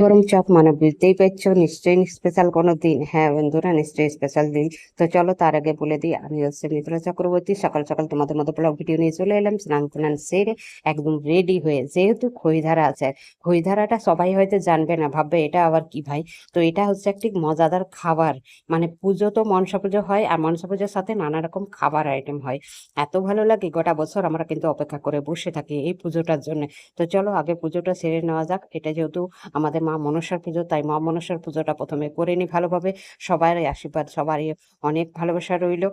গরম চপ মানে বুঝতেই পারছো নিশ্চয়ই স্পেশাল কোনো দিন। হ্যাঁ বন্ধুরা, নিশ্চয়ই স্পেশাল দিন। তো চলো তার আগে বলে দিই, আমি হচ্ছে মিত্রা চক্রবর্তী। সকাল সকাল তোমাদের মধ্যে ব্লগ ভিডিও নিয়ে চলে এলাম, স্নান টান সেরে একদম রেডি হয়ে। যেহেতু খইধারা আছে, খইধারাটা সবাই হয়তো জানবে না, ভাববে এটা আবার কি ভাই। তো এটা হচ্ছে একটি মজাদার খাবার। মানে পুজো তো মনসা পুজো হয়, আর মনসা পুজোর সাথে নানা রকম খাবার আইটেম হয়। এত ভালো লাগে, গোটা বছর আমরা কিন্তু অপেক্ষা করে বসে থাকি এই পুজোটার জন্য। তো চলো আগে পুজোটা সেরে নেওয়া যাক। এটা যেহেতু আমাদের মা মনসার পুজো, তাই মা মনসার পুজোটা প্রথমে করে নি ভালোভাবে। সবারই আশীর্বাদ, সবারই অনেক ভালোবাসা রইলো।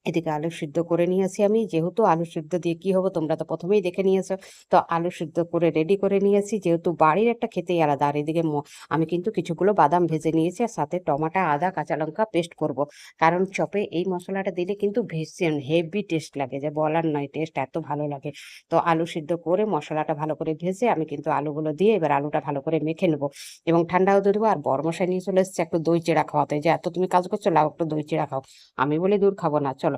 এদিকে আলু সিদ্ধ করে নিয়েছি আমি। যেহেতু আলু সিদ্ধ দিয়ে কি হবে তোমরা তো প্রথমেই দেখে নিয়েছো। তো আলু সিদ্ধ করে রেডি করে নিয়েছি, যেহেতু বাড়ির একটা খেতেই আলাদা। আর এদিকে আমি কিন্তু কিছুগুলো বাদাম ভেজে নিয়েছি, আর সাথে টমাটো, আদা, কাঁচা লঙ্কা পেস্ট করব। কারণ চপে এই মশলাটা দিলে কিন্তু ভীষণ হেভি টেস্ট লাগে, যে বলার নয়, টেস্ট এত ভালো লাগে। তো আলু সিদ্ধ করে মশলাটা ভালো করে ভেজে আমি কিন্তু আলুগুলো দিয়ে এবার আলুটা ভালো করে মেখে নেবো এবং ঠান্ডা হতে দেবো। আর বরমশাই নিয়ে চলে এসেছে একটু দই চিড়া খাওয়াতে, যে এত তুমি কাজ করছো, লাও একটু দই চিড়া খাও। আমি বলি দূর, খাবো না, চলো।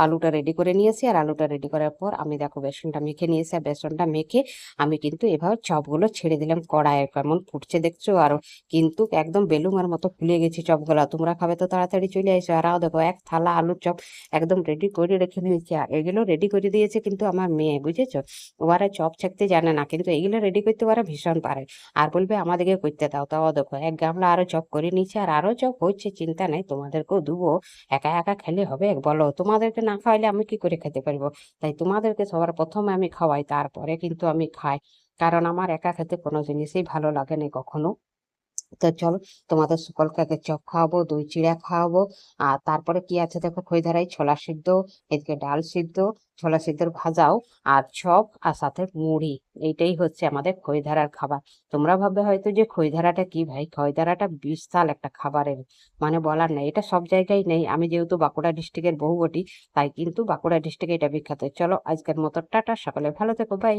আলুটা রেডি করে নিয়েছি, আর আলুটা রেডি করার পর আমি দেখো বেসনটা মেখে নিয়েছি। আর বেসনটা মেখে আমি কিন্তু এভাবে চপগুলো ছেড়ে দিলাম কড়াইয়ে, কেমন ফুটছে দেখছো। আর কিন্তু একদম বেলুনের মতো ফুলে গেছে চপগুলা। তোমরা খাবে তো তাড়াতাড়ি চলে এসো। আর দেখো এক থালা আলুর চপ একদম রেডি করে রেখে দিয়েছি। আর এগুলো রেডি করে দিয়েছে কিন্তু আমার মেয়ে, বুঝেছো। ওরা চপ ছাকতে জানে না, কিন্তু এইগুলো রেডি করতে ওরা ভীষণ পারে। আর বলবে আমাদেরকে করতে দাও। তাও দেখো এক গামলা আরো চপ করে নিচ্ছে, আর আরো চপ হচ্ছে, চিন্তা নাই, তোমাদেরকেও দেবো। একা একা খেলে হবে বলো? তোমাদেরকে না খাওয়াইলে আমি কি করে খেতে পারবো? তাই তোমাদেরকে সবার প্রথমে আমি খাওয়াই, তারপরে কিন্তু আমি খাই। কারণ আমার একা খেতে কোনো জিনিসই ভালো লাগে না কখনো। তো চলো, তোমাদের সকলকে আগে চপ খাওয়াবো, দই চিড়া খাওয়াবো। আর তারপরে কি আছে দেখো, খই ধারাই ছোলা সিদ্ধ, এদিকে ডাল সিদ্ধ, ছোলা সিদ্ধর ভাজাও, আর চপ, আর সাথে মুড়ি। এইটাই হচ্ছে আমাদের খই ধারার খাবার। তোমরা ভাববে হয়তো যে খই ধারাটা কি ভাই, খই ধারাটা বিশাল একটা খাবারের, মানে বলার নাই। এটা সব জায়গায় নেই। আমি যেহেতু বাঁকুড়া ডিস্ট্রিক্টের বহুবটি, তাই কিন্তু বাঁকুড়া ডিস্ট্রিক্টে এটা বিখ্যাত। চলো আজকের মতো টাটা, সকলে ভালো থেকো, বাই।